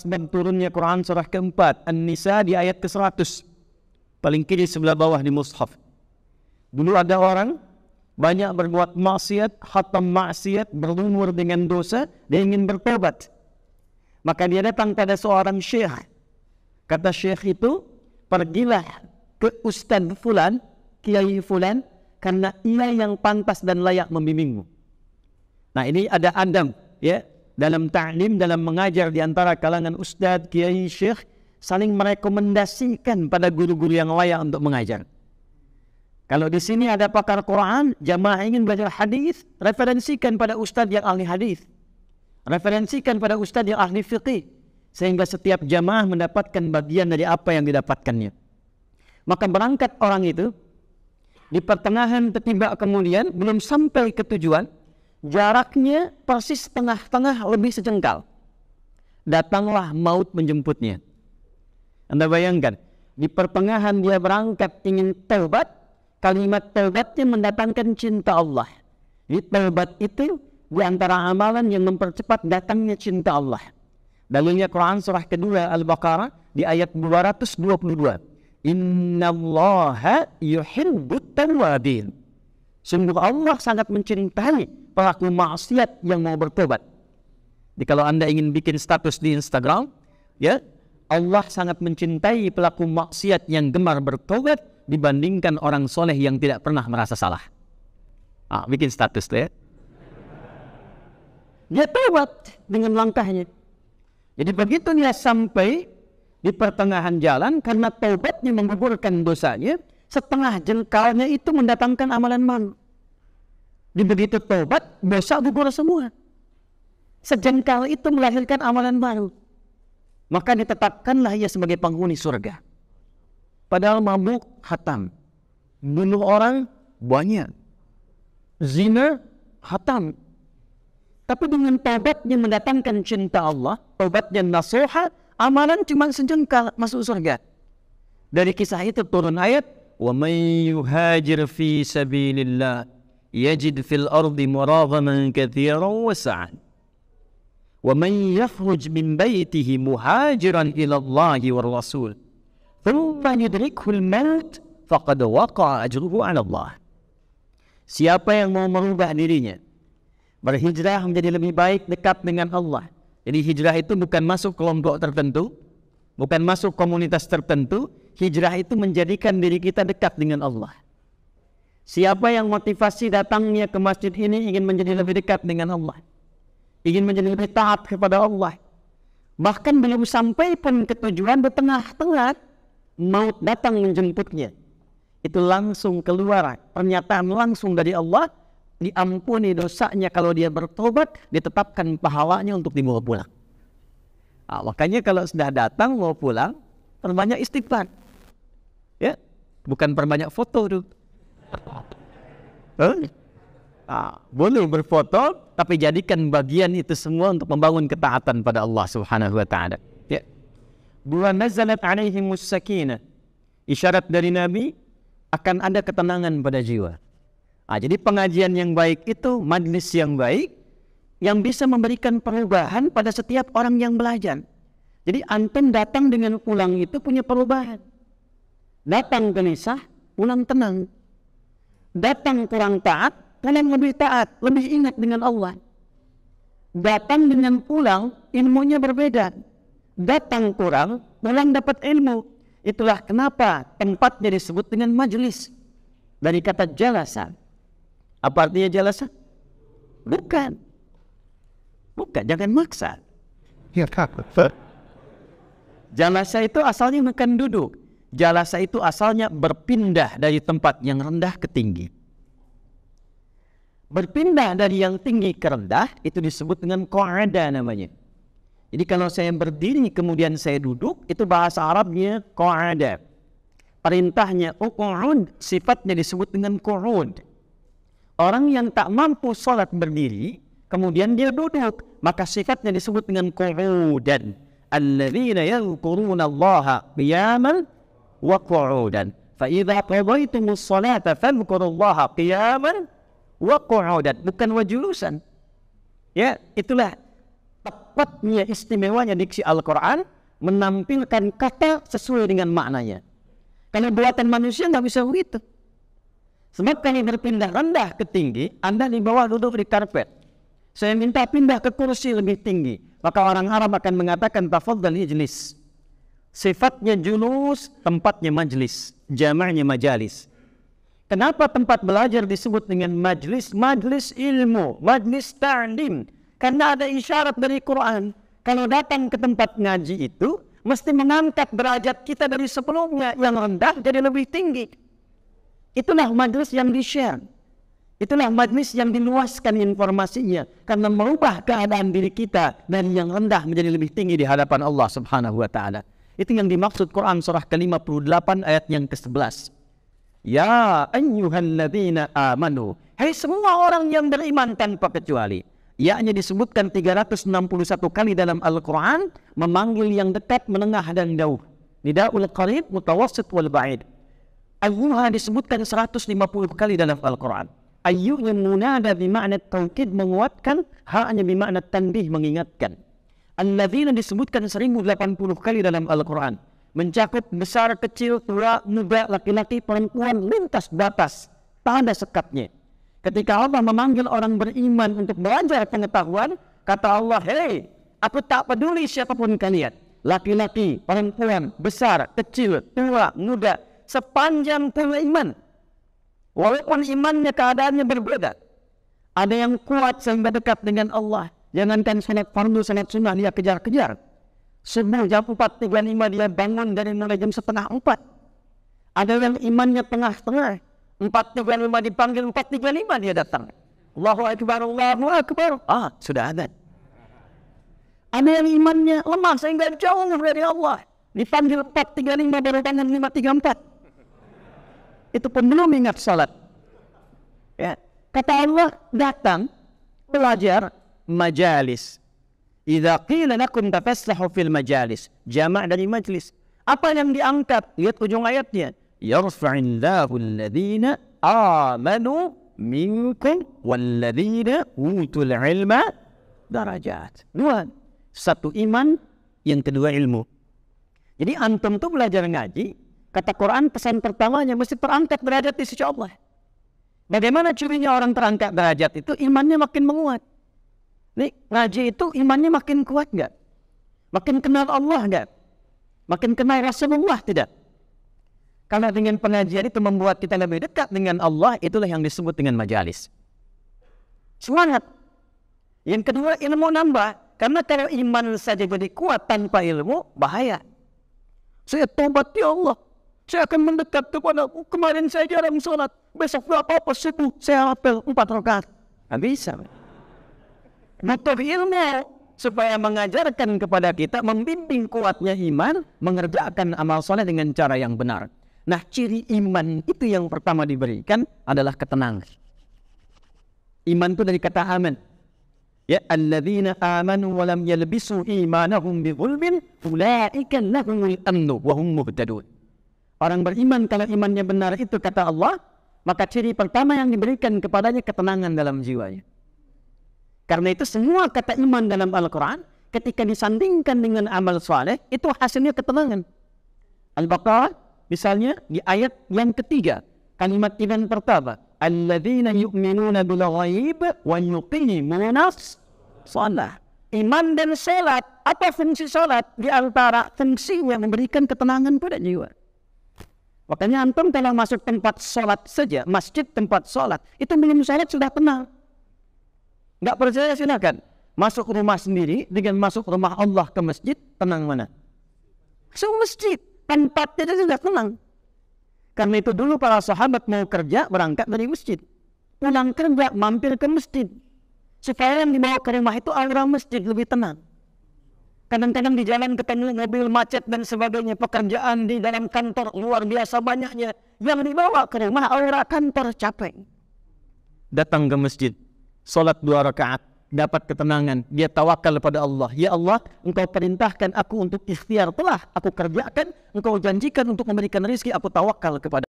sebab turunnya Quran surah keempat, An-Nisa di ayat ke-100. Paling kiri sebelah bawah di mushaf. Dulu ada orang banyak berbuat maksiat, khatam maksiat, berumur dengan dosa, dia ingin bertobat. Maka dia datang pada seorang syekh. Kata syekh itu, pergilah ke Ustaz Fulan, Kiai Fulan, karena ia yang pantas dan layak membimbingmu. Nah, ini ada adab, ya, dalam ta'lim, dalam mengajar di antara kalangan ustaz, kiai, syekh, saling merekomendasikan pada guru-guru yang layak untuk mengajar. Kalau di sini ada pakar Quran, jamaah ingin belajar hadis, referensikan pada ustaz yang ahli hadis, referensikan pada ustaz yang ahli fiqih, sehingga setiap jamaah mendapatkan bagian dari apa yang didapatkannya. Maka berangkat orang itu, di pertengahan tertiba kemudian, belum sampai ke tujuan, jaraknya persis tengah-tengah lebih sejengkal. Datanglah maut menjemputnya. Anda bayangkan, di pertengahan dia berangkat ingin taubat, kalimat taubatnya mendatangkan cinta Allah. Jadi taubat itu di antara amalan yang mempercepat datangnya cinta Allah. Dalilnya Quran surah kedua Al-Baqarah di ayat 222. Innallaha yuhibbut tawwabin. Sungguh Allah sangat mencintai pelaku maksiat yang mau bertobat. Jadi kalau Anda ingin bikin status di Instagram, ya, Allah sangat mencintai pelaku maksiat yang gemar bertobat dibandingkan orang soleh yang tidak pernah merasa salah. Bikin status tuh, ya. Dia tobat dengan langkahnya. Jadi begitu dia sampai di pertengahan jalan, karena taubatnya menggugurkan dosanya, setengah jengkalnya itu mendatangkan amalan malu. Di begitu taubat, dosa gugur semua. Sejengkal itu melahirkan amalan baru. Maka ditetapkanlah ia sebagai penghuni surga. Padahal mabuk hatam, bunuh orang banyak, zina hatam. Tapi dengan taubatnya mendatangkan cinta Allah, taubatnya nasuha, amalan cuma sejengkal masuk surga. Dari kisah itu turun ayat, وَمَنْ يُهَاجِرْ فِي سَبِيلِ اللَّهِ يَجِدْ فِي الْأَرْضِ مُرَاغَمًا كَثِيرًا وَسَعًا وَمَنْ يَخْرُجْ مِنْ بَيْتِهِ مُهَاجِرًا إِلَى اللَّهِ وَالرَّسُولِ ثُمَّ يُدْرِكْهُ الْمَوْتُ فَقَدْ وَقَعَ أَجْرُهُ عَلَى اللَّهِ. Siapa yang mau merubah dirinya, berhijrah menjadi lebih baik dekat dengan Allah. Jadi hijrah itu bukan masuk kelompok tertentu, bukan masuk komunitas tertentu. Hijrah itu menjadikan diri kita dekat dengan Allah. Siapa yang motivasi datangnya ke masjid ini ingin menjadi lebih dekat dengan Allah, ingin menjadi lebih taat kepada Allah, bahkan belum sampai pun ke tujuan, di tengah-tengah maut datang menjemputnya, itu langsung keluar pernyataan langsung dari Allah, diampuni dosanya kalau dia bertobat, ditetapkan pahalanya untuk dibawa pulang. Makanya kalau sudah datang mau pulang, perbanyak istighfar, ya, bukan perbanyak foto tuh. Boleh berfoto, tapi jadikan bagian itu semua untuk membangun ketaatan pada Allah Subhanahu wa Ta'ala. Ya. Bulan nazalat alaihimus sakinah, isyarat dari Nabi akan ada ketenangan pada jiwa. Jadi pengajian yang baik itu majlis yang baik yang bisa memberikan perubahan pada setiap orang yang belajar. Jadi antum datang dengan pulang itu punya perubahan. Datang gelisah, pulang tenang. Datang kurang taat, pulang lebih taat, lebih ingat dengan Allah. Datang dengan pulang, ilmunya berbeda. Datang kurang, pulang dapat ilmu. Itulah kenapa tempatnya disebut dengan majlis. Dari kata jalasa. Apa artinya jalasa? Bukan, jangan maksa. Jalasa itu asalnya bukan duduk. Jalasa itu asalnya berpindah dari tempat yang rendah ke tinggi. Berpindah dari yang tinggi ke rendah itu disebut dengan qa'ada namanya. Jadi kalau saya berdiri kemudian saya duduk, itu bahasa Arabnya qa'ada. Perintahnya uq'ud, sifatnya disebut dengan qu'ud. Orang yang tak mampu sholat berdiri, kemudian dia duduk, maka sifatnya disebut dengan qu'udan. Alladzina yadhkuruna Allaha qiyaman wa qu'udan. Fa idza qadaytumus sholata fadhkurullaha qiyaman wa qu'udan, bukan wa julusan. Ya, itulah tepatnya istimewanya diksi Al-Quran menampilkan kata sesuai dengan maknanya. Kalau buatan manusia nggak bisa begitu. Sebab kalau berpindah rendah ke tinggi, Anda di bawah duduk di karpet. Saya minta pindah ke kursi lebih tinggi. Maka orang Arab akan mengatakan tafadhal ijlis. Sifatnya julus, tempatnya majlis. Jamaknya majalis. Kenapa tempat belajar disebut dengan majlis? Majlis ilmu, majlis ta'lim. Karena ada isyarat dari Quran. Kalau datang ke tempat ngaji itu, mesti mengangkat derajat kita dari sebelumnya yang rendah jadi lebih tinggi. Itulah majlis yang di-share. Itulah majlis yang diluaskan informasinya. Karena merubah keadaan diri kita dari yang rendah menjadi lebih tinggi di hadapan Allah Subhanahu wa ta'ala. Itu yang dimaksud Quran surah ke-58 ayat yang ke-11. Ya ayyuhalladzina amanu. Hai semua orang yang beriman tanpa kecuali. Yakni disebutkan 361 kali dalam Al-Quran, memanggil yang dekat, menengah dan jauh. Nida'ul qarib, mutawassit wal ba'id. Ayyuha disebutkan 150 kali dalam Al-Quran. Ayyuha munada bima'na taukid, menguatkan, ha'nya bima'na tanbih, mengingatkan. Alladzina disebutkan 1080 kali dalam Al-Quran. Mencakup besar, kecil, tua, muda, laki-laki, perempuan, lintas batas. Tak ada sekatnya. Ketika Allah memanggil orang beriman untuk belajar pengetahuan, kata Allah, hei, aku tak peduli siapapun kalian. Laki-laki, perempuan, besar, kecil, tua, muda, sepanjang beriman. Walaupun imannya keadaannya berbeda. Ada yang kuat sampai dekat dengan Allah. Jangankan salat fardu, salat sunnah dia kejar-kejar. Subuh jam 4.35 dia bangun dari mulai jam 3:30. Ada yang imannya tengah-tengah. 4.35 dipanggil, 4.35 dia datang. Allahu Akbar, Allahu Akbar. Sudah ada. Ada yang imannya lemah sehingga jauh dari Allah. Dipanggil 4.35 baru tangan 5.34. Itu pun belum ingat salat. Ya. Kata Allah, datang belajar majalis. Idza qila lakum tafassahu fil majalis. Jamak dari majlis. Apa yang diangkat? Lihat ujung ayatnya. Yarfa'illahu alladhina amanu minkum walladhina utul ilma darajat. Dua. Satu iman, yang kedua ilmu. Jadi antum tuh belajar ngaji, kata Quran pesan pertamanya mesti terangkat derajat di sisi Allah. Bagaimana cirinya orang terangkat derajat itu? Imannya makin menguat. Nih, ngaji itu imannya makin kuat enggak? Makin kenal Allah enggak? Makin kenal Rasulullah tidak? Karena dengan pengajian itu membuat kita lebih dekat dengan Allah, itulah yang disebut dengan majalis. Semangat. Yang kedua, ilmu nambah. Karena kalau iman saja jadi kuat tanpa ilmu, bahaya. Saya tobat ya Allah. Saya akan mendekat kepadamu. Kemarin saya jarang sholat. Besok apa-apa subuh saya apel 4 rakaat. Nggak bisa. Butuh ilmu supaya mengajarkan kepada kita, membimbing kuatnya iman, mengerjakan amal soleh dengan cara yang benar. Nah, ciri iman itu yang pertama diberikan adalah ketenangan. Iman itu dari kata aman. Ya, alladzina amanu wa lam yalbisu imanahum bidzulmin ulaika lahumul amnu wa hum muhtadun. Orang beriman kalau imannya benar itu kata Allah, maka ciri pertama yang diberikan kepadanya ketenangan dalam jiwanya. Karena itu semua kata iman dalam Al-Quran ketika disandingkan dengan amal saleh itu hasilnya ketenangan. Al-Baqarah misalnya di ayat yang ketiga, kalimat iman pertama, alladzina yu'minuna bil ghaib wa yuqimuna shalah. Iman dan salat, apa fungsi salat? Di antara fungsi yang memberikan ketenangan pada jiwa. Makanya antum kalau masuk tempat salat saja, masjid tempat salat, itu minum salat sudah tenang. Enggak percaya silakan. Masuk rumah sendiri dengan masuk rumah Allah ke masjid, tenang mana? Masuk masjid, tempatnya sudah tenang. Karena itu dulu para sahabat mau kerja berangkat dari masjid. Pulang kerja mampir ke masjid. Supaya yang dibawa ke rumah itu aura masjid lebih tenang. Kadang-kadang di jalan ketemu mobil macet dan sebagainya, pekerjaan di dalam kantor luar biasa banyaknya. Yang dibawa ke rumah aura kantor capek. Datang ke masjid, sholat 2 rakaat, dapat ketenangan. Dia tawakal kepada Allah. Ya Allah, Engkau perintahkan aku untuk ikhtiar, telah aku kerjakan. Engkau janjikan untuk memberikan rezeki, aku tawakal kepada